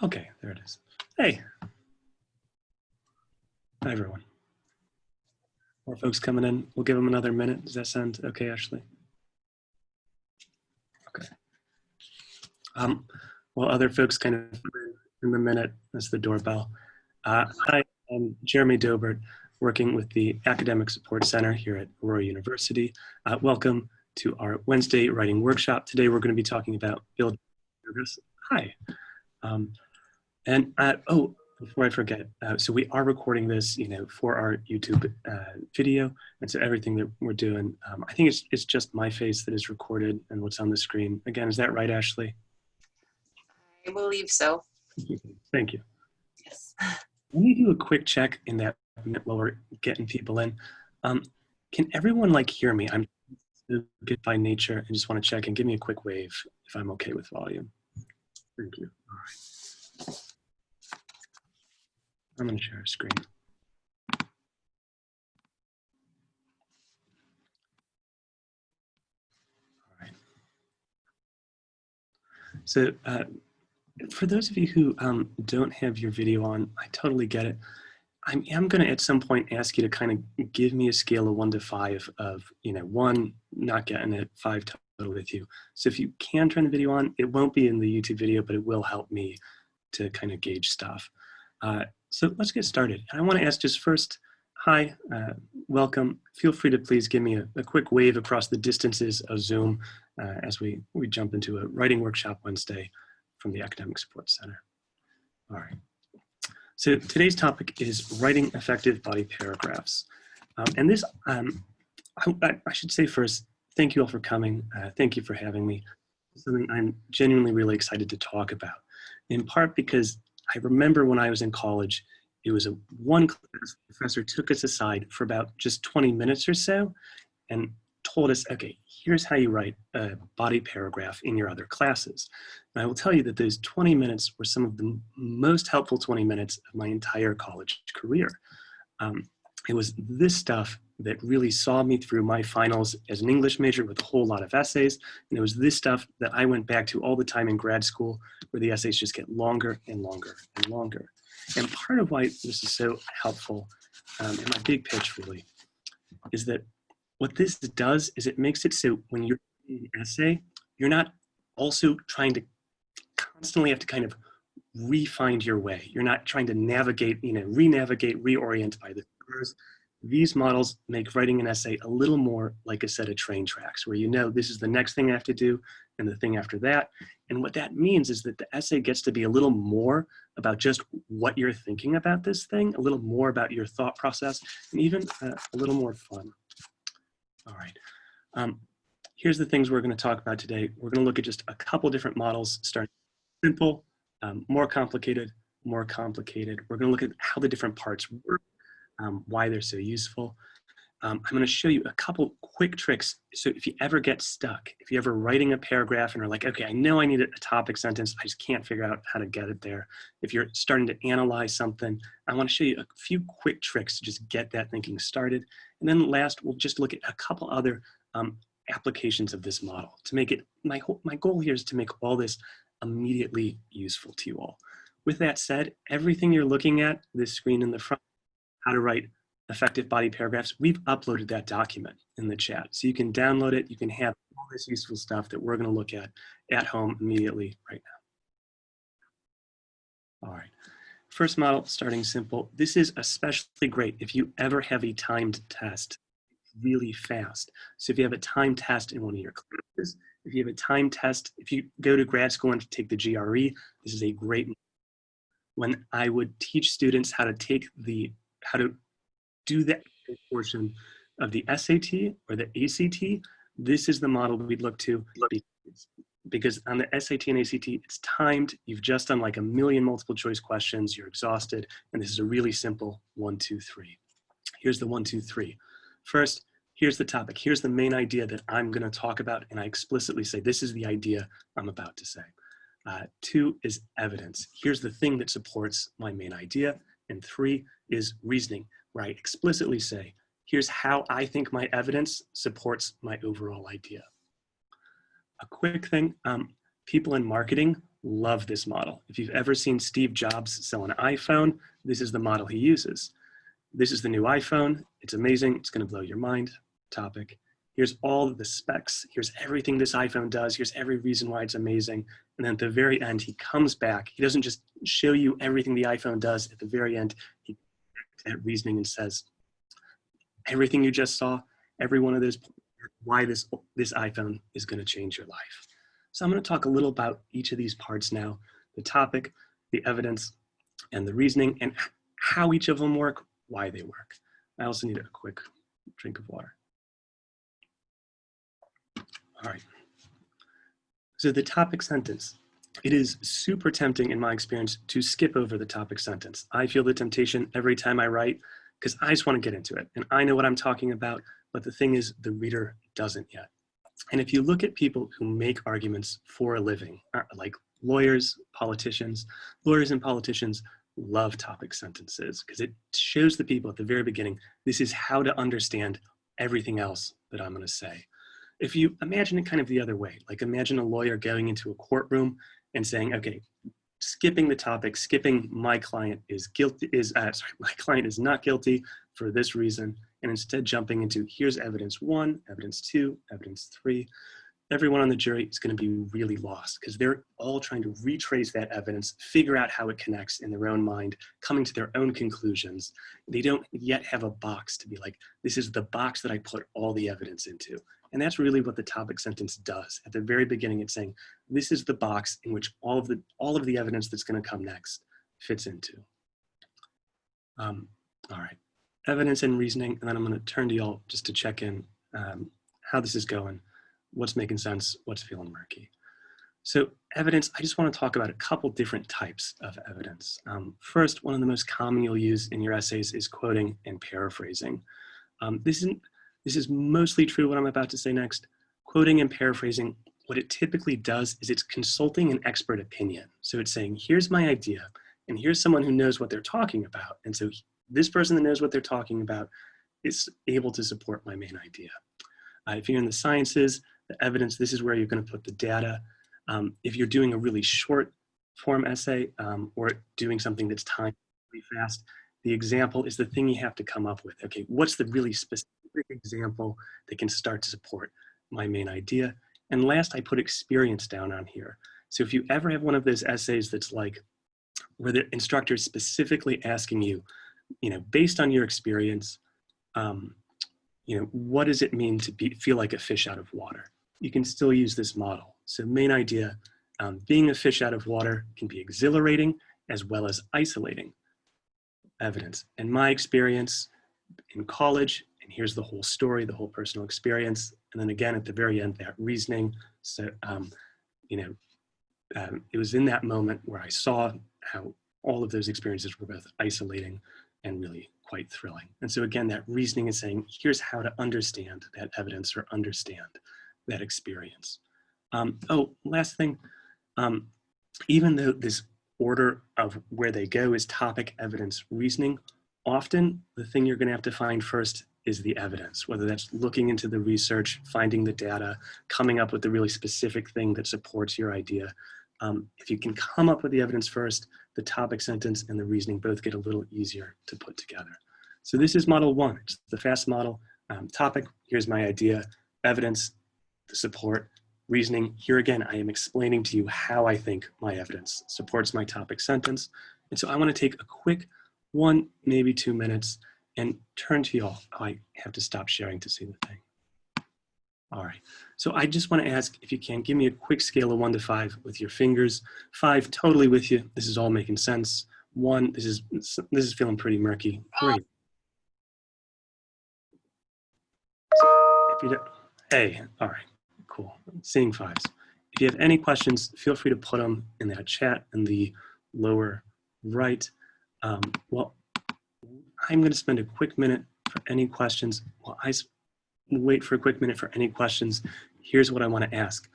Okay, there it is. Hey. Hi, everyone. More folks coming in. We'll give them another minute. Does that sound okay, Ashley? Okay. While other folks kind of in the minute, that's the doorbell. Hi, I'm Jeremy Dobert, working with the Academic Support Center here at Aurora University. Welcome to our Wednesday writing workshop. Today we're going to be talking about building service. Hi. Oh, before I forget, so we are recording this, for our YouTube video, and so everything that we're doing, I think it's just my face that is recorded and what's on the screen. Again, is that right, Ashley? I believe so. Thank you. Yes. Let me do a quick check in that minute while we're getting people in. Can everyone hear me? I'm good by nature and just want to check and give me a quick wave if I'm okay with volume. Thank you. All right. I'm going to share a screen. All right. So for those of you who don't have your video on, I totally get it. I am going to at some point ask you to kind of give me a scale of 1 to 5 of, 1, not getting it, 5 total with you. So if you can turn the video on, it won't be in the YouTube video, but it will help me to kind of gauge stuff. So let's get started. I want to ask just first, hi, welcome. Feel free to please give me a quick wave across the distances of Zoom as we jump into a writing workshop Wednesday from the Academic Support Center. All right. So today's topic is writing effective body paragraphs. And this, I should say first, thank you all for coming. Thank you for having me. It's something I'm genuinely really excited to talk about, in part because I remember when I was in college, it was one class, the professor took us aside for about just 20 minutes or so and told us, okay, here's how you write a body paragraph in your other classes. And I will tell you that those 20 minutes were some of the most helpful 20 minutes of my entire college career. It was this stuff that really saw me through my finals as an English major with a whole lot of essays. And it was this stuff that I went back to all the time in grad school, where the essays just get longer and longer and longer. And part of why this is so helpful, and my big pitch really, is that what this does is it makes it so when you're in an essay, you're not also trying to constantly have to kind of re-find your way. You're not trying to navigate, re-navigate, reorient by the stars. These models make writing an essay a little more like a set of train tracks where this is the next thing I have to do and the thing after that. And what that means is that the essay gets to be a little more about just what you're thinking about this thing, a little more about your thought process, and even a little more fun. All right. Here's the things we're going to talk about today. We're going to look at just a couple different models, starting simple, more complicated, more complicated. We're going to look at how the different parts work, why they're so useful. I'm going to show you a couple quick tricks. So if you ever get stuck, if you're ever writing a paragraph and are like, okay, I know I need a topic sentence, I just can't figure out how to get it there. If you're starting to analyze something, I want to show you a few quick tricks to just get that thinking started. And then last, we'll just look at a couple other applications of this model to make it, my goal here is to make all this immediately useful to you all. With that said, everything you're looking at, this screen in the front, how to write effective body paragraphs, we've uploaded that document in the chat. So you can download it, you can have all this useful stuff that we're gonna look at home immediately right now. All right, first model, starting simple. This is especially great if you ever have a timed test really fast. So if you have a timed test in one of your classes, if you have a timed test, if you go to grad school and take the GRE, this is a great model. When I would teach students how to do that portion of the SAT or the ACT, this is the model we'd look to, because on the SAT and ACT, it's timed. You've just done like a million multiple choice questions. You're exhausted. And this is a really simple 1, 2, 3. Here's the 1, 2, 3. First, here's the topic. Here's the main idea that I'm going to talk about. And I explicitly say, this is the idea I'm about to say. 2 is evidence. Here's the thing that supports my main idea. And 3 is reasoning, where I explicitly say, here's how I think my evidence supports my overall idea. A quick thing, people in marketing love this model. If you've ever seen Steve Jobs sell an iPhone, this is the model he uses. This is the new iPhone. It's amazing. It's going to blow your mind. Topic. Here's all of the specs. Here's everything this iPhone does. Here's every reason why it's amazing. And then at the very end, he comes back. He doesn't just show you everything the iPhone does. At the very end, he that reasoning and says, everything you just saw, every one of those, why this iPhone is going to change your life. So I'm going to talk a little about each of these parts now, the topic, the evidence, and the reasoning, and how each of them work, why they work. I also need a quick drink of water. All right. So the topic sentence. It is super tempting in my experience to skip over the topic sentence. I feel the temptation every time I write because I just want to get into it. And I know what I'm talking about, but the thing is the reader doesn't yet. And if you look at people who make arguments for a living, like lawyers and politicians love topic sentences because it shows the people at the very beginning, this is how to understand everything else that I'm going to say. If you imagine it kind of the other way, like imagine a lawyer going into a courtroom and saying, okay, skipping the topic, skipping my client is my client is not guilty for this reason, and instead jumping into here's evidence 1, evidence 2, evidence 3. Everyone on the jury is going to be really lost because they're all trying to retrace that evidence, figure out how it connects in their own mind, coming to their own conclusions. They don't yet have a box to be like, this is the box that I put all the evidence into. And that's really what the topic sentence does. At the very beginning, it's saying, this is the box in which all of the evidence that's going to come next fits into. All right, evidence and reasoning, and then I'm going to turn to y'all just to check in how this is going, what's making sense, what's feeling murky. So evidence, I just want to talk about a couple different types of evidence. First, one of the most common you'll use in your essays is quoting and paraphrasing. This is mostly true what I'm about to say next. Quoting and paraphrasing, what it typically does is it's consulting an expert opinion. So it's saying, here's my idea, and here's someone who knows what they're talking about. And so this person that knows what they're talking about is able to support my main idea. If you're in the sciences, the evidence, this is where you're going to put the data. If you're doing a really short form essay or doing something that's timed really fast, the example is the thing you have to come up with. Okay, what's the really specific example that can start to support my main idea? And last, I put experience down on here. So if you ever have one of those essays that's like, where the instructor is specifically asking you, based on your experience, what does it mean to feel like a fish out of water? You can still use this model. So main idea, being a fish out of water can be exhilarating as well as isolating. Evidence. In my experience in college, and here's the whole story, the whole personal experience, and then again at the very end, that reasoning. So, it was in that moment where I saw how all of those experiences were both isolating and really quite thrilling. And so again, that reasoning is saying, here's how to understand that evidence or understand that experience. Last thing, even though this order of where they go is topic, evidence, reasoning, often the thing you're going to have to find first is the evidence, whether that's looking into the research, finding the data, coming up with the really specific thing that supports your idea. If you can come up with the evidence first, the topic sentence and the reasoning both get a little easier to put together. So this is model 1, it's the fast model. Topic, here's my idea, evidence, the support, reasoning. Here again, I am explaining to you how I think my evidence supports my topic sentence. And so I want to take a quick 1, maybe 2 minutes and turn to y'all. Oh, I have to stop sharing to see the thing. All right, so I just want to ask if you can give me a quick scale of 1 to 5 with your fingers. 5, totally with you. This is all making sense. 1, this is feeling pretty murky. 3. If you don't, hey, all right, cool. Seeing 5s. If you have any questions, feel free to put them in that chat in the lower right. Well, I'm going to spend a quick minute for any questions. While I wait for a quick minute for any questions, here's what I want to ask.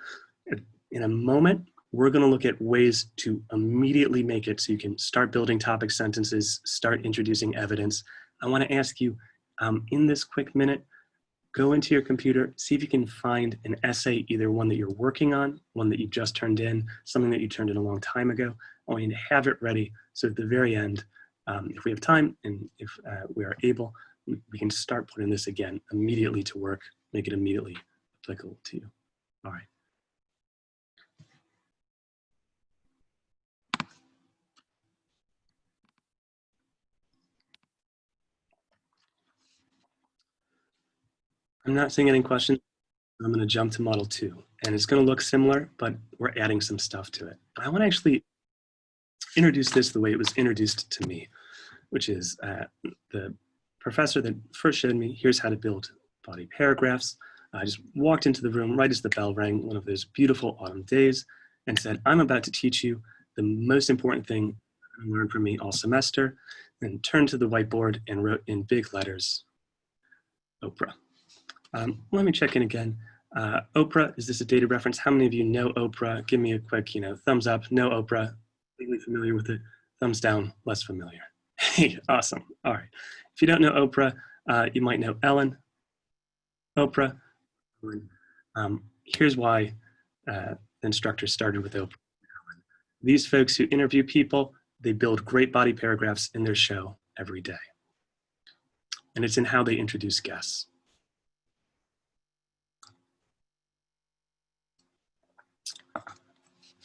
In a moment, we're going to look at ways to immediately make it so you can start building topic sentences, start introducing evidence. I want to ask you, in this quick minute, Go into your computer, see if you can find an essay, either one that you're working on, one that you just turned in, something that you turned in a long time ago. I want you to have it ready so at the very end, if we have time and if we are able, we can start putting this again immediately to work, make it immediately applicable to you. All right. I'm not seeing any questions. I'm going to jump to model 2, and it's going to look similar, but we're adding some stuff to it. I want to actually introduce this the way it was introduced to me, which is the professor that first showed me, here's how to build body paragraphs. I just walked into the room right as the bell rang, one of those beautiful autumn days, and said, I'm about to teach you the most important thing you learned from me all semester, and turned to the whiteboard and wrote in big letters, Oprah. Let me check in again. Oprah, is this a dated reference? How many of you know Oprah? Give me a quick, thumbs up. No Oprah, completely familiar with it. Thumbs down, less familiar. Hey, awesome. All right. If you don't know Oprah, you might know Ellen. Oprah. Here's why the instructor started with Oprah. These folks who interview people, they build great body paragraphs in their show every day. And it's in how they introduce guests.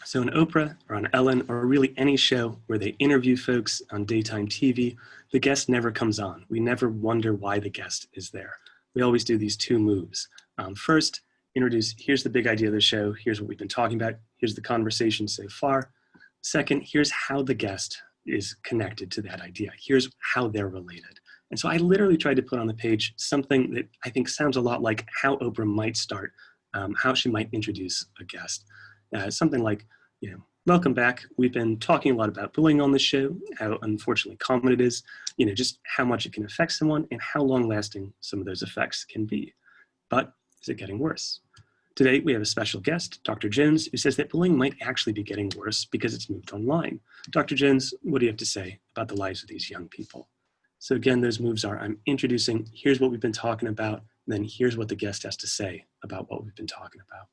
So on Oprah or on Ellen or really any show where they interview folks on daytime TV, the guest never comes on. We never wonder why the guest is there. We always do these two moves. First, introduce, here's the big idea of the show. Here's what we've been talking about. Here's the conversation so far. Second, here's how the guest is connected to that idea. Here's how they're related. And so I literally tried to put on the page something that I think sounds a lot like how Oprah might start, how she might introduce a guest. Something like, welcome back. We've been talking a lot about bullying on the show, how unfortunately common it is, just how much it can affect someone and how long lasting some of those effects can be. But is it getting worse? Today, we have a special guest, Dr. Jones, who says that bullying might actually be getting worse because it's moved online. Dr. Jones, what do you have to say about the lives of these young people? So again, those moves are, I'm introducing, here's what we've been talking about, and then here's what the guest has to say about what we've been talking about.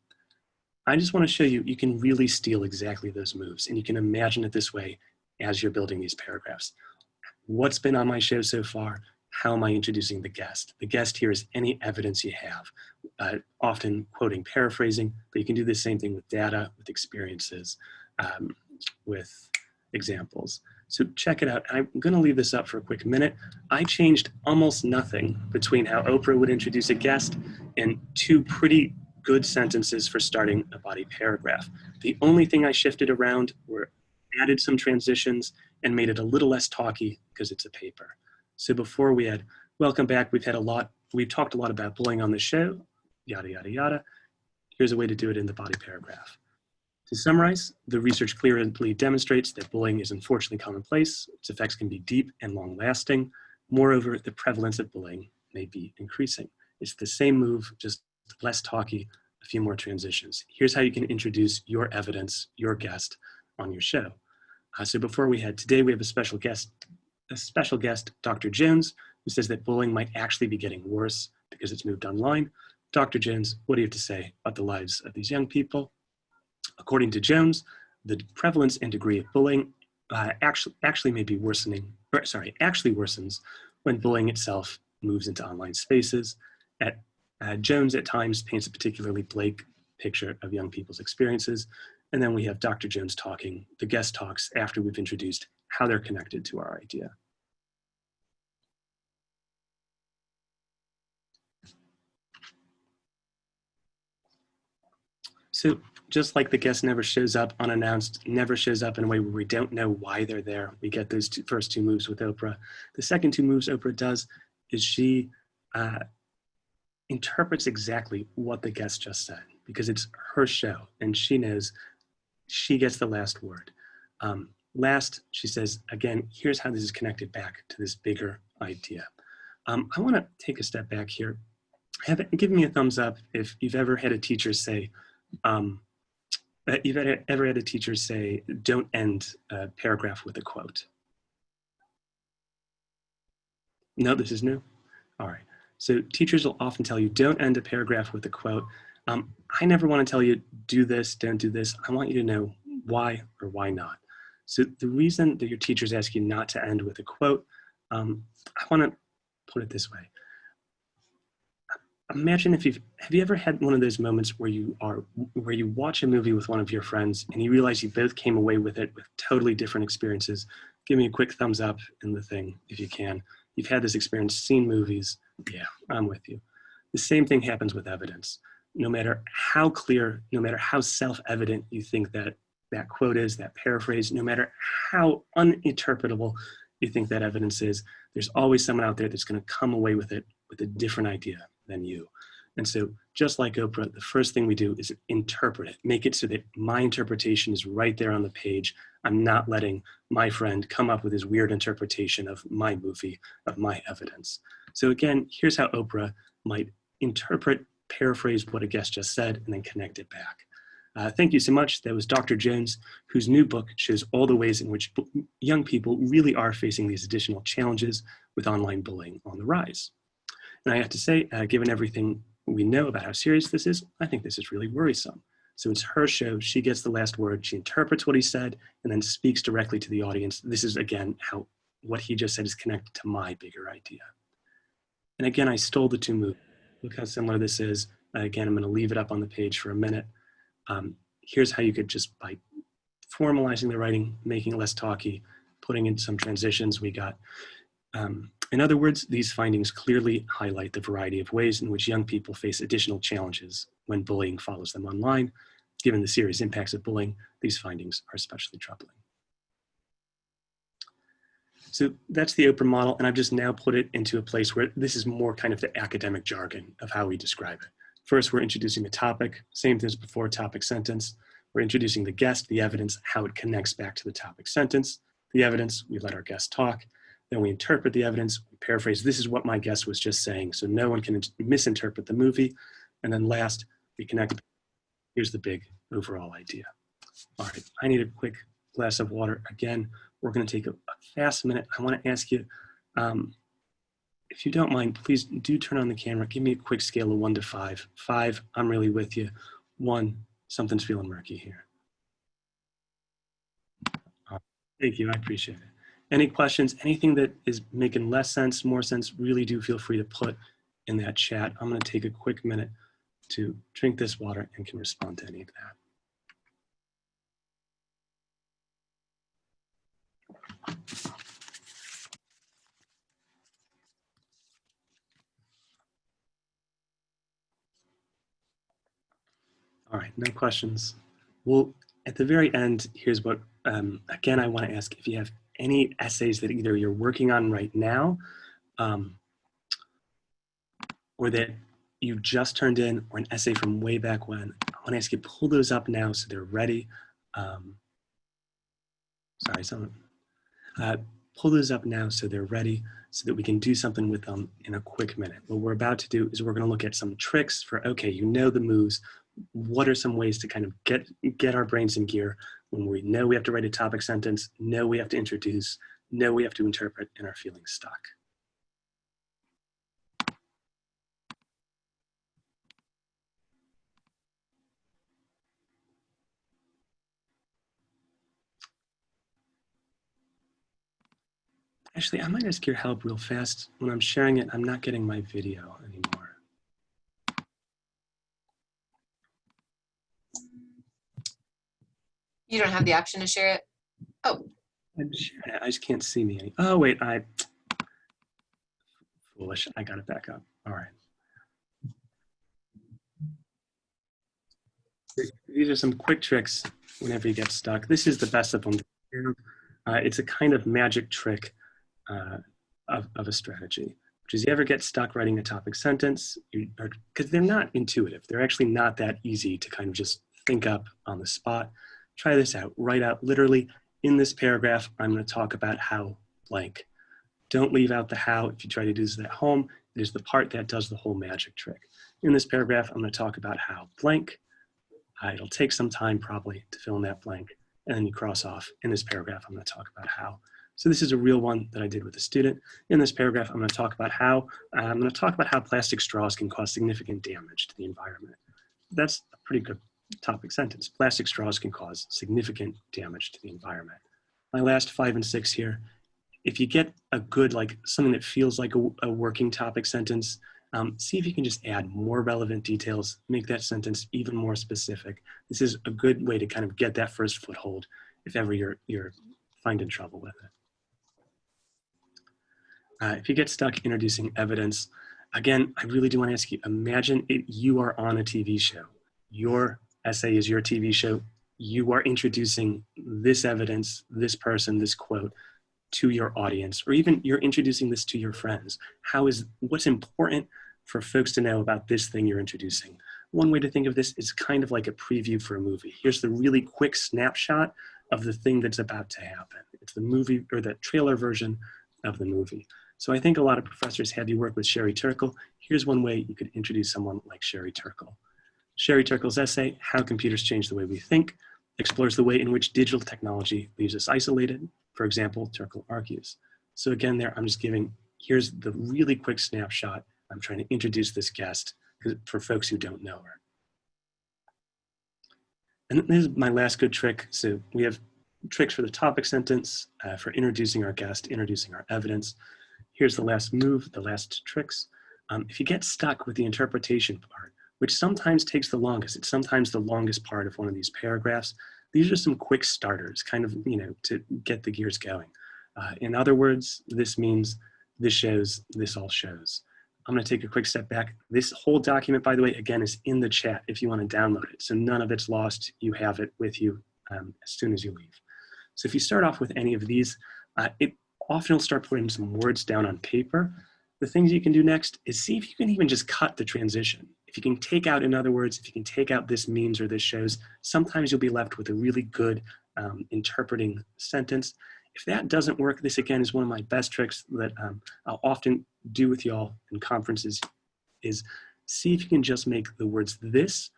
I just want to show you, you can really steal exactly those moves, and you can imagine it this way as you're building these paragraphs. What's been on my show so far? How am I introducing the guest? The guest here is any evidence you have, often quoting paraphrasing, but you can do the same thing with data, with experiences, with examples. So check it out. I'm going to leave this up for a quick minute. I changed almost nothing between how Oprah would introduce a guest and two pretty good sentences for starting a body paragraph. The only thing I shifted around were added some transitions and made it a little less talky because it's a paper. So before we had, welcome back, we've talked a lot about bullying on the show, yada, yada, yada. Here's a way to do it in the body paragraph. To summarize, the research clearly demonstrates that bullying is unfortunately commonplace. Its effects can be deep and long lasting. Moreover, the prevalence of bullying may be increasing. It's the same move, just less talky, a few more transitions. Here's how you can introduce your evidence, your guest on your show. So before today we have a special guest, Dr. Jones, who says that bullying might actually be getting worse because it's moved online. Dr. Jones, what do you have to say about the lives of these young people? According to Jones, the prevalence and degree of bullying actually may be actually worsens when bullying itself moves into online spaces. Jones at times paints a particularly bleak picture of young people's experiences. And then we have Dr. Jones talking, the guest talks after we've introduced how they're connected to our idea. So just like the guest never shows up unannounced, never shows up in a way where we don't know why they're there, we get those first two moves with Oprah. The second two moves Oprah does is she interprets exactly what the guest just said because it's her show and she knows she gets the last word. Last, she says, again, here's how this is connected back to this bigger idea. I want to take a step back here. Give me a thumbs up if you've ever had a teacher say, don't end a paragraph with a quote. No, this is new. All right. So teachers will often tell you, don't end a paragraph with a quote. I never want to tell you, do this, don't do this. I want you to know why or why not. So the reason that your teachers ask you not to end with a quote, I want to put it this way. Imagine have you ever had one of those moments where you watch a movie with one of your friends and you realize you both came away with it with totally different experiences? Give me a quick thumbs up in the thing if you can. You've had this experience, seen movies. Yeah, I'm with you. The same thing happens with evidence. No matter how clear, no matter how self-evident you think that quote is, that paraphrase, no matter how uninterpretable you think that evidence is, there's always someone out there that's going to come away with it with a different idea than you. And so just like Oprah, the first thing we do is interpret it, make it so that my interpretation is right there on the page. I'm not letting my friend come up with his weird interpretation of my movie, of my evidence. So again, here's how Oprah might interpret, paraphrase what a guest just said, and then connect it back. Thank you so much. That was Dr. Jones, whose new book shows all the ways in which young people really are facing these additional challenges with online bullying on the rise. And I have to say, given everything we know about how serious this is, I think this is really worrisome. So it's her show. She gets the last word. She interprets what he said and then speaks directly to the audience. This is, again, how what he just said is connected to my bigger idea. And again, I stole the two movies. Look how similar this is. Again, I'm going to leave it up on the page for a minute. Here's how you could just, by formalizing the writing, making it less talky, putting in some transitions, we got, in other words, these findings clearly highlight the variety of ways in which young people face additional challenges when bullying follows them online. Given the serious impacts of bullying, these findings are especially troubling. So that's the Oprah model, and I've just now put it into a place where this is more kind of the academic jargon of how we describe it. First, we're introducing the topic, same thing as before, topic sentence. We're introducing the guest, the evidence, how it connects back to the topic sentence. The evidence, we let our guest talk. Then we interpret the evidence, we paraphrase, this is what my guest was just saying, so no one can misinterpret the movie. And then last, we connect, here's the big overall idea. All right, I need a quick glass of water. Again, we're gonna take a fast minute. I wanna ask you, if you don't mind, please do turn on the camera. Give me a quick scale of 1 to 5. 5, I'm really with you. 1, something's feeling murky here. Thank you, I appreciate it. Any questions, anything that is making less sense, more sense, really do feel free to put in that chat. I'm gonna take a quick minute to drink this water and can respond to any of that. All right, no questions. Well, at the very end, here's what, again, I want to ask if you have any essays that either you're working on right now or that you just turned in, or an essay from way back when. I want to ask you pull those up now so they're ready. Sorry, someone. Pull those up now so they're ready so that we can do something with them in a quick minute. What we're about to do is we're going to look at some tricks for, okay, you know the moves. What are some ways to kind of get our brains in gear when we know we have to write a topic sentence, know we have to introduce, know we have to interpret, and are feeling stuck? Actually, I might ask your help real fast. When I'm sharing it, I'm not getting my video anymore. You don't have the option to share it? Oh. I'm sharing it. I just can't see me. Oh, wait, foolish. I got it back up. All right. These are some quick tricks whenever you get stuck. This is the best of them. It's a kind of magic trick of a strategy, which is you ever get stuck writing a topic sentence, because they're not intuitive. They're actually not that easy to kind of just think up on the spot. Try this out. Write out literally in this paragraph, I'm going to talk about how blank. Don't leave out the how. If you try to do this at home, it is the part that does the whole magic trick. In this paragraph, I'm going to talk about how blank. It'll take some time probably to fill in that blank. And then you cross off, in this paragraph, I'm going to talk about how So this is a real one that I did with a student. In this paragraph, I'm going to talk about how plastic straws can cause significant damage to the environment. That's a pretty good topic sentence. Plastic straws can cause significant damage to the environment. My last 5 and 6 here, if you get a good, like something that feels like a working topic sentence, see if you can just add more relevant details, make that sentence even more specific. This is a good way to kind of get that first foothold if ever you're finding trouble with it. If you get stuck introducing evidence, again, I really do want to ask you, imagine you are on a TV show. Your essay is your TV show. You are introducing this evidence, this person, this quote to your audience, or even you're introducing this to your friends. What's important for folks to know about this thing you're introducing? One way to think of this is kind of like a preview for a movie. Here's the really quick snapshot of the thing that's about to happen. It's the movie or the trailer version of the movie. So I think a lot of professors have you work with Sherry Turkle. Here's one way you could introduce someone like Sherry Turkle. Sherry Turkle's essay, How Computers Change the Way We Think, explores the way in which digital technology leaves us isolated. For example, Turkle argues. So again there, I'm just here's the really quick snapshot. I'm trying to introduce this guest for folks who don't know her. And this is my last good trick. So we have tricks for the topic sentence, for introducing our guest, introducing our evidence. Here's the last move, the last tricks. If you get stuck with the interpretation part, which sometimes takes the longest, it's sometimes the longest part of one of these paragraphs, these are some quick starters, kind of, to get the gears going. In other words, this means, this shows, this all shows. I'm going to take a quick step back. This whole document, by the way, again, is in the chat if you want to download it. So none of it's lost. You have it with you as soon as you leave. So if you start off with any of these, it often will start putting some words down on paper. The things you can do next is see if you can even just cut the transition. If you can take out, in other words, if you can take out this means or this shows, sometimes you'll be left with a really good interpreting sentence. If that doesn't work, this again is one of my best tricks that I'll often do with y'all in conferences, is see if you can just make the words this,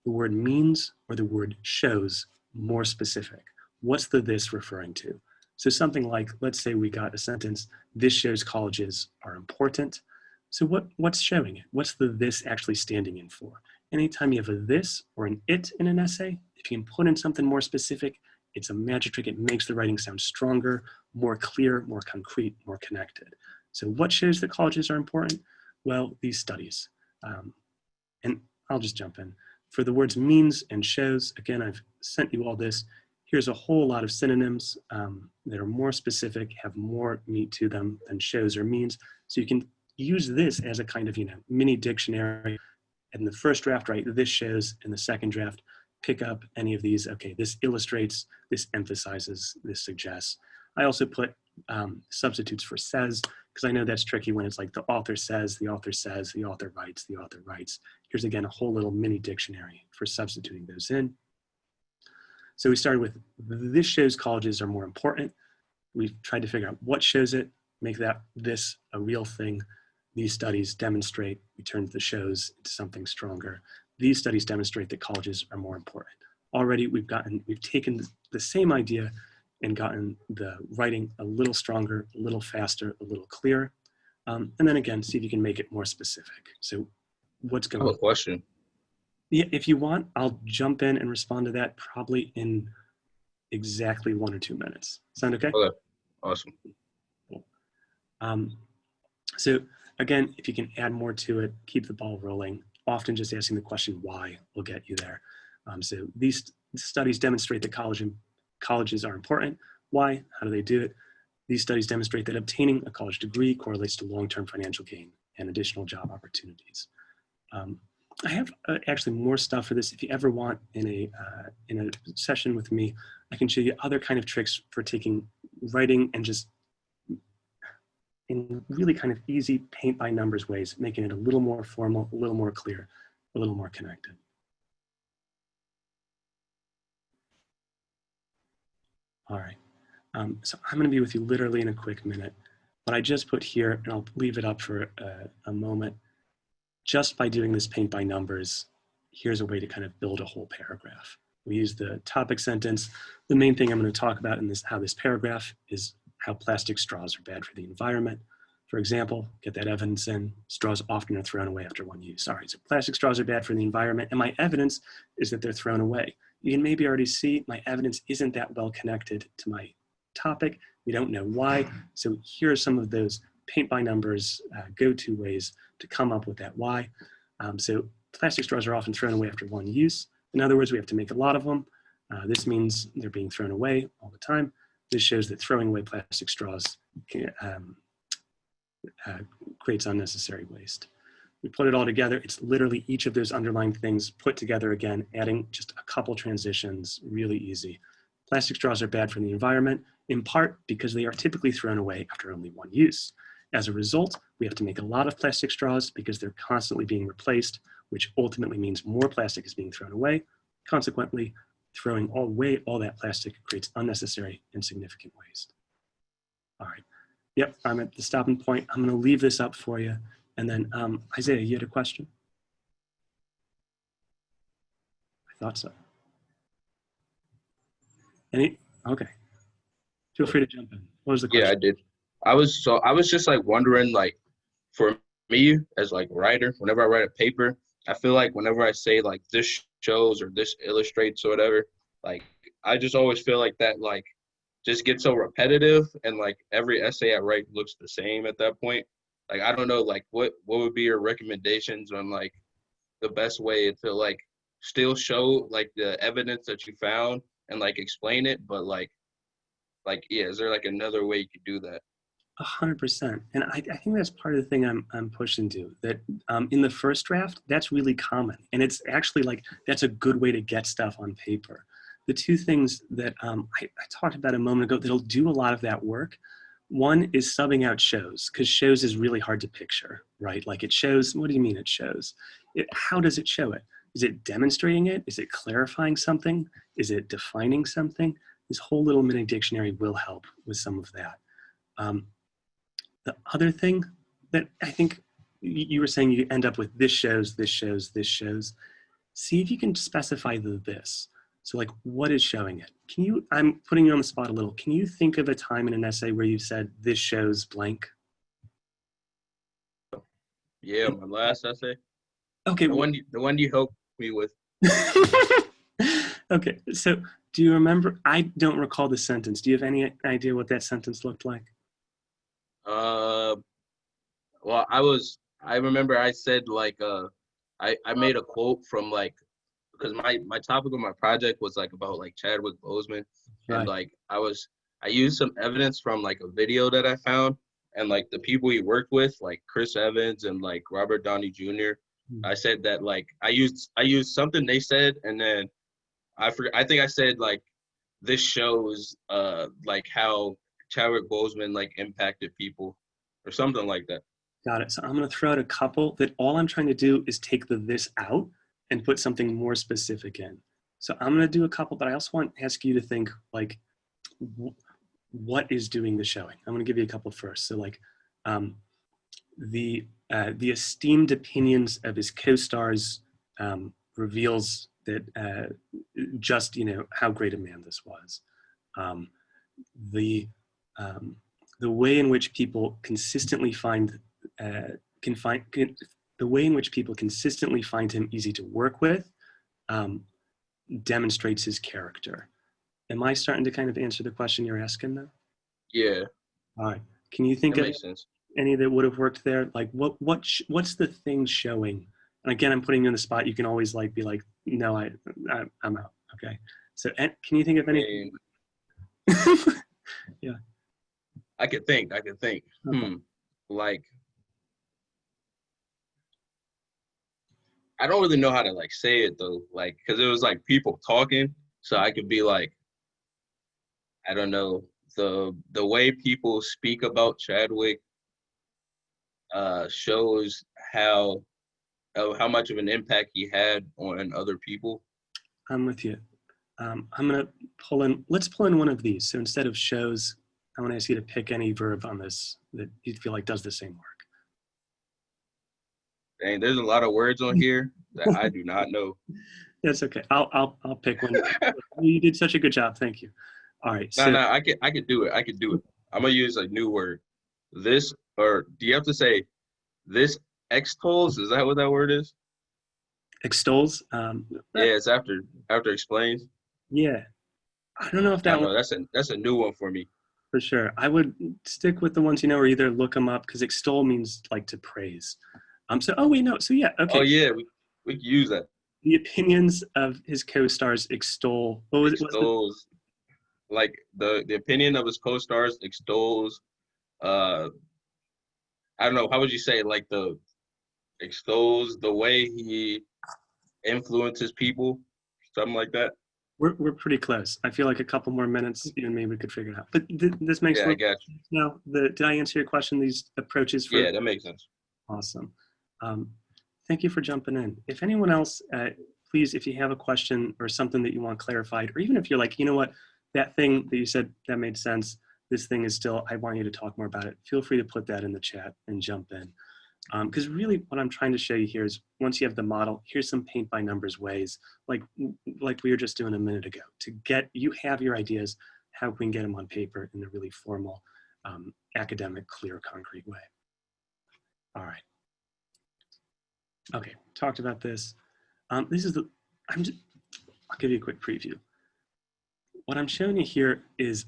the word means, or the word shows more specific. What's the this referring to? So something like, let's say we got a sentence, this shows colleges are important. So what's showing it? What's the this actually standing in for? Anytime you have a this or an it in an essay, if you can put in something more specific, it's a magic trick. It makes the writing sound stronger, more clear, more concrete, more connected. So what shows that colleges are important? Well, these studies. And I'll just jump in. For the words means and shows, again, I've sent you all this. Here's a whole lot of synonyms that are more specific, have more meat to them than shows or means. So you can use this as a kind of, mini dictionary. In the first draft, write this shows. In the second draft, pick up any of these. Okay, this illustrates, this emphasizes, this suggests. I also put substitutes for says, because I know that's tricky when it's like the author says, the author says, the author writes, the author writes. Here's again a whole little mini dictionary for substituting those in. So we started with this shows colleges are more important. We've tried to figure out what shows it, make this a real thing. These studies demonstrate, we turned the shows into something stronger. These studies demonstrate that colleges are more important. Already we've taken the same idea and gotten the writing a little stronger, a little faster, a little clearer. And then again, see if you can make it more specific. So what's going on? I have a question. Yeah, if you want, I'll jump in and respond to that probably in exactly 1 or 2 minutes. Sound okay? Okay, awesome. Cool. So again, if you can add more to it, keep the ball rolling. Often just asking the question why will get you there. So these studies demonstrate that colleges are important. Why? How do they do it? These studies demonstrate that obtaining a college degree correlates to long-term financial gain and additional job opportunities. I have actually more stuff for this. If you ever want in a session with me, I can show you other kind of tricks for taking writing and just in really kind of easy paint by numbers ways, making it a little more formal, a little more clear, a little more connected. All right, so I'm gonna be with you literally in a quick minute. What I just put here, and I'll leave it up for a moment, just by doing this paint by numbers, here's a way to kind of build a whole paragraph. We use the topic sentence. The main thing I'm going to talk about in this, how this paragraph is how plastic straws are bad for the environment. For example, get that evidence in, straws often are thrown away after one use. All right, so plastic straws are bad for the environment, and my evidence is that they're thrown away. You can maybe already see my evidence isn't that well connected to my topic. We don't know why. So here are some of those paint by numbers, go-to ways to come up with that why. So plastic straws are often thrown away after one use. In other words, we have to make a lot of them. This means they're being thrown away all the time. This shows that throwing away plastic straws creates unnecessary waste. We put it all together. It's literally each of those underlined things put together again, adding just a couple transitions, really easy. Plastic straws are bad for the environment, in part because they are typically thrown away after only one use. As a result, we have to make a lot of plastic straws because they're constantly being replaced, which ultimately means more plastic is being thrown away. Consequently, throwing away all that plastic creates unnecessary and significant waste. All right. Yep, I'm at the stopping point. I'm going to leave this up for you. And then, Isaiah, you had a question? I thought so. Okay. Feel free to jump in. What was the question? Yeah, I did. I was just like wondering, like, for me as like a writer, whenever I write a paper, I feel like whenever I say like this shows or this illustrates or whatever, like I just always feel like that like just gets so repetitive, and like every essay I write looks the same at that point. Like I don't know, like what would be your recommendations on like the best way to like still show like the evidence that you found and like explain it, but yeah, is there like another way you could do that? 100%. And I think that's part of the thing I'm pushing to, that in the first draft, that's really common. And it's actually like, that's a good way to get stuff on paper. The two things that I talked about a moment ago that'll do a lot of that work. One is subbing out shows, because shows is really hard to picture, right? Like it shows, what do you mean it shows? How does it show it? Is it demonstrating it? Is it clarifying something? Is it defining something? This whole little mini dictionary will help with some of that. The other thing that I think you were saying, you end up with this shows, this shows, this shows. See if you can specify the this. So like, what is showing it? Can you, I'm putting you on the spot a little. Can you think of a time in an essay where you said this shows blank? Yeah, my last essay. Okay. The one you helped me with. Okay, so do you remember, I don't recall the sentence. Do you have any idea what that sentence looked like? Well, I remember I said like I made a quote from like, because my topic of my project was like about like Chadwick Boseman, and Right. like I used some evidence from like a video that I found, and like the people he worked with, like Chris Evans and like Robert Downey Jr. I said that like I used something they said, and then I think I said like this shows like how Chadwick Boseman like impacted people or something like that. Got it. So I'm going to throw out a couple that all I'm trying to do is take the this out and put something more specific in. So I'm going to do a couple, but I also want to ask you to think like, what is doing the showing? I'm going to give you a couple first. So like the esteemed opinions of his co-stars reveals that just, how great a man this was. The way in which people consistently find the way in which people consistently find him easy to work with demonstrates his character. Am I starting to kind of answer the question you're asking now? Yeah. All right. Can you think that of makes sense. any that would have worked there? Like what's the thing showing? And again, I'm putting you on the spot. You can always like be like, no, I'm out. Okay. So can you think of anything? Yeah. I could think. Okay. Like, I don't really know how to like say it though, like, cause it was like people talking, so I could be like, I don't know, the way people speak about Chadwick shows how much of an impact he had on other people. I'm with you. I'm gonna let's pull in one of these. So instead of shows, I want to ask you to pick any verb on this that you feel like does the same work. Dang, there's a lot of words on here that I do not know. That's okay. I'll pick one. You did such a good job. Thank you. All right. So No, I could do it. I'm gonna use a new word. This, or do you have to say this extols? Is that what that word is? Extols. Yeah, it's after explains. Yeah. I don't know if I that don't one know. That's a new one for me. for sure. I would stick with the ones you know, or either look them up because extol means like to praise. So oh wait, no. So yeah, Oh okay. yeah, we can use that. The opinions of his co-stars extol. What was it? Was the Extols, like the opinion of his co-stars extols. Uh, I don't know. How would you say, like, the extols the way he influences people, something like that. we're pretty close. I feel like a couple more minutes, you and me, we could figure it out. But this makes a Yeah, I little got you. sense now. Did I answer your question? These approaches for Yeah, that makes sense. awesome. Um, thank you for jumping in. If anyone else, please, if you have a question or something that you want clarified, or even if you're like, you know what, that thing that you said that made sense, this thing is still, I want you to talk more about it. Feel free to put that in the chat and jump in. Because really what I'm trying to show you here is once you have the model, here's some paint by numbers ways, like we were just doing a minute ago, to get, you have your ideas, how we can get them on paper in a really formal, academic, clear, concrete way. All right. Okay, talked about this. This is the, I'll give you a quick preview. What I'm showing you here is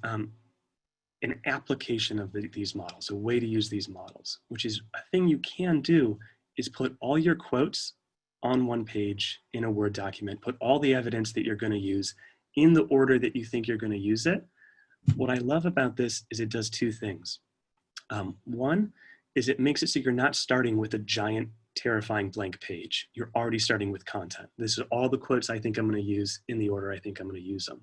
an application of these models, a way to use these models, which is a thing you can do is put all your quotes on one page in a Word document, put all the evidence that you're going to use in the order that you think you're going to use it. What I love about this is it does two things. One is it makes it so you're not starting with a giant, terrifying blank page. You're already starting with content. This is all the quotes I think I'm going to use in the order I think I'm going to use them.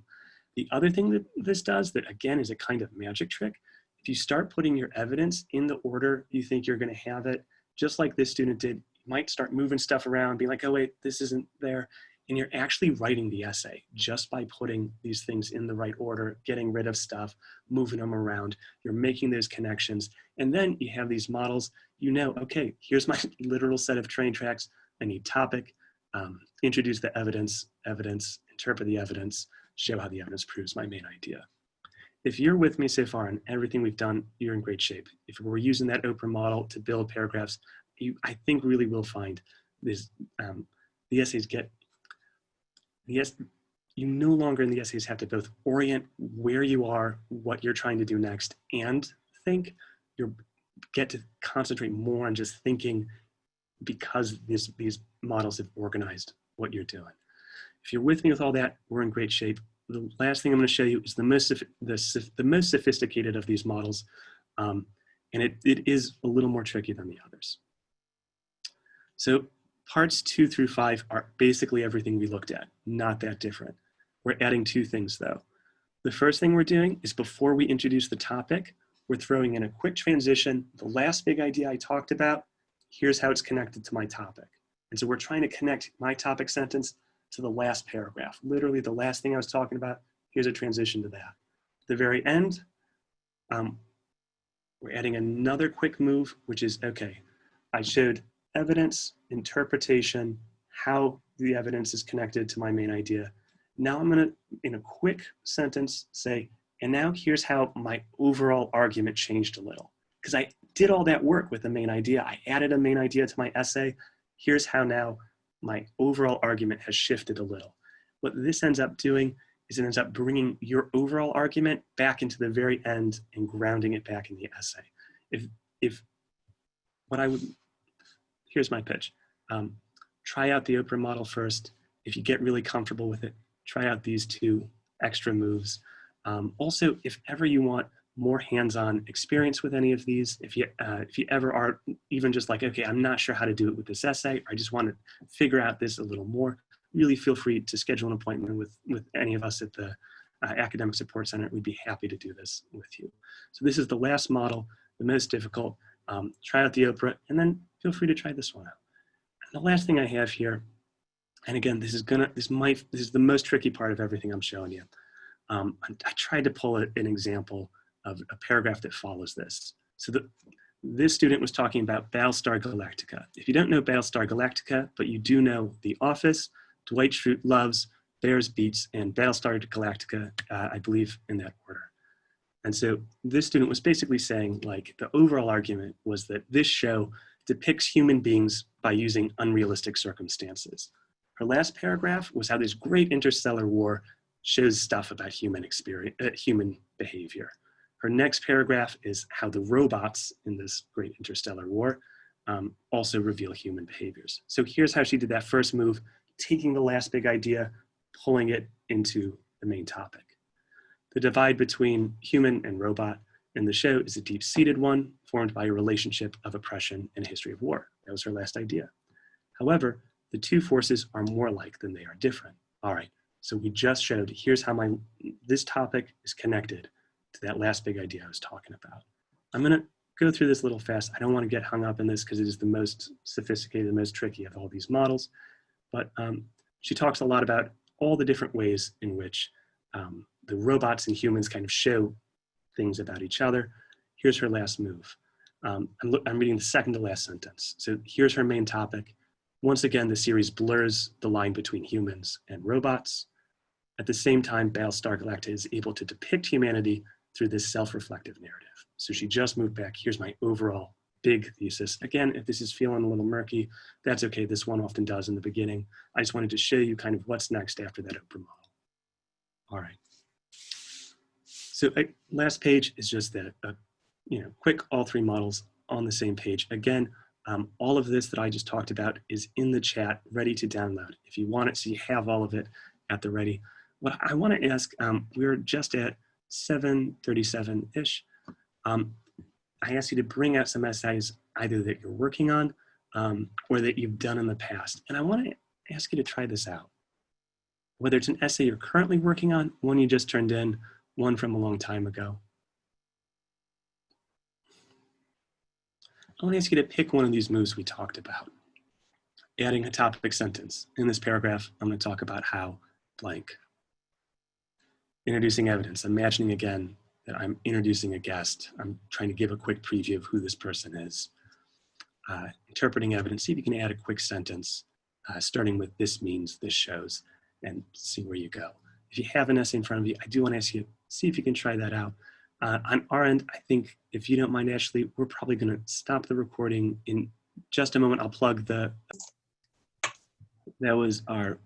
The other thing that this does that again is a kind of magic trick, if you start putting your evidence in the order you think you're going to have it, just like this student did, you might start moving stuff around, being like, oh wait, this isn't there. And you're actually writing the essay just by putting these things in the right order, getting rid of stuff, moving them around. You're making those connections. And then you have these models, you know, okay, here's my literal set of train tracks. I need topic, introduce the evidence, interpret the evidence, show how the evidence proves my main idea. If you're with me so far on everything we've done, you're in great shape. If we're using that Oprah model to build paragraphs, I think really will find this, the essays get, you no longer in the essays have to both orient where you are, what you're trying to do next, and think. You get to concentrate more on just thinking because these models have organized what you're doing. If you're with me with all that, we're in great shape. The last thing I'm going to show you is the most sophisticated of these models, and it is a little more tricky than the others. So parts 2 through 5 are basically everything we looked at, not that different. We're adding two things though. The first thing we're doing is before we introduce the topic, we're throwing in a quick transition. The last big idea I talked about, here's how it's connected to my topic. And so we're trying to connect my topic sentence to the last paragraph. Literally the last thing I was talking about, here's a transition to that. At the very end, we're adding another quick move, which is, okay, I showed evidence, interpretation, how the evidence is connected to my main idea. Now I'm gonna, in a quick sentence, say, and now here's how my overall argument changed a little. Because I did all that work with the main idea. I added a main idea to my essay. Here's how now my overall argument has shifted a little. What this ends up doing is it ends up bringing your overall argument back into the very end and grounding it back in the essay. If what I would, here's my pitch. Try out the Oprah model first. If you get really comfortable with it, try out these two extra moves. Also, if ever you want more hands-on experience with any of these, if you ever are even just like, okay, I'm not sure how to do it with this essay, or I just want to figure out this a little more, really feel free to schedule an appointment with any of us at the Academic Support Center. We'd be happy to do this with you. So this is the last model, the most difficult. Try out the Oprah, and then feel free to try this one out. And the last thing I have here, and again, this is the most tricky part of everything I'm showing you. I tried to pull an example of a paragraph that follows this. So this student was talking about Battlestar Galactica. If you don't know Battlestar Galactica, but you do know The Office, Dwight Schrute loves, Bears Beats, and Battlestar Galactica, I believe in that order. And so this student was basically saying, like, the overall argument was that this show depicts human beings by using unrealistic circumstances. Her last paragraph was how this great interstellar war shows stuff about human behavior. Her next paragraph is how the robots in this great interstellar war also reveal human behaviors. So here's how she did that first move, taking the last big idea, pulling it into the main topic. The divide between human and robot in the show is a deep-seated one formed by a relationship of oppression and a history of war. That was her last idea. However, the two forces are more alike than they are different. All right, so we just showed, here's how this topic is connected to that last big idea I was talking about. I'm gonna go through this a little fast. I don't wanna get hung up in this because it is the most sophisticated, the most tricky of all these models. But she talks a lot about all the different ways in which the robots and humans kind of show things about each other. Here's her last move. I'm reading the second to last sentence. So here's her main topic. Once again, the series blurs the line between humans and robots. At the same time, Battlestar Galactica is able to depict humanity through this self-reflective narrative. So she just moved back. Here's my overall big thesis. Again, if this is feeling a little murky, that's okay. This one often does in the beginning. I just wanted to show you kind of what's next after that Oprah model. All right. So last page is just that, quick all three models on the same page. Again, all of this that I just talked about is in the chat, ready to download. If you want it, so you have all of it at the ready. What I want to ask, we're just at 7:37-ish. I ask you to bring out some essays either that you're working on or that you've done in the past. And I want to ask you to try this out. Whether it's an essay you're currently working on, one you just turned in, one from a long time ago. I want to ask you to pick one of these moves we talked about. Adding a topic sentence. In this paragraph, I'm going to talk about how blank. Introducing evidence. Imagining again that I'm introducing a guest. I'm trying to give a quick preview of who this person is. Interpreting evidence. See if you can add a quick sentence, starting with this means, this shows, and see where you go. If you have an essay in front of you, I do want to ask you, see if you can try that out. On our end, I think, if you don't mind, Ashley, we're probably going to stop the recording in just a moment. I'll plug that was our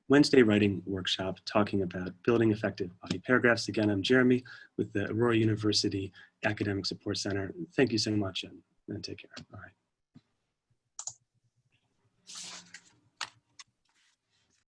Wednesday writing workshop talking about building effective body paragraphs. Again, I'm Jeremy with the Aurora University Academic Support Center. Thank you so much and take care. All right.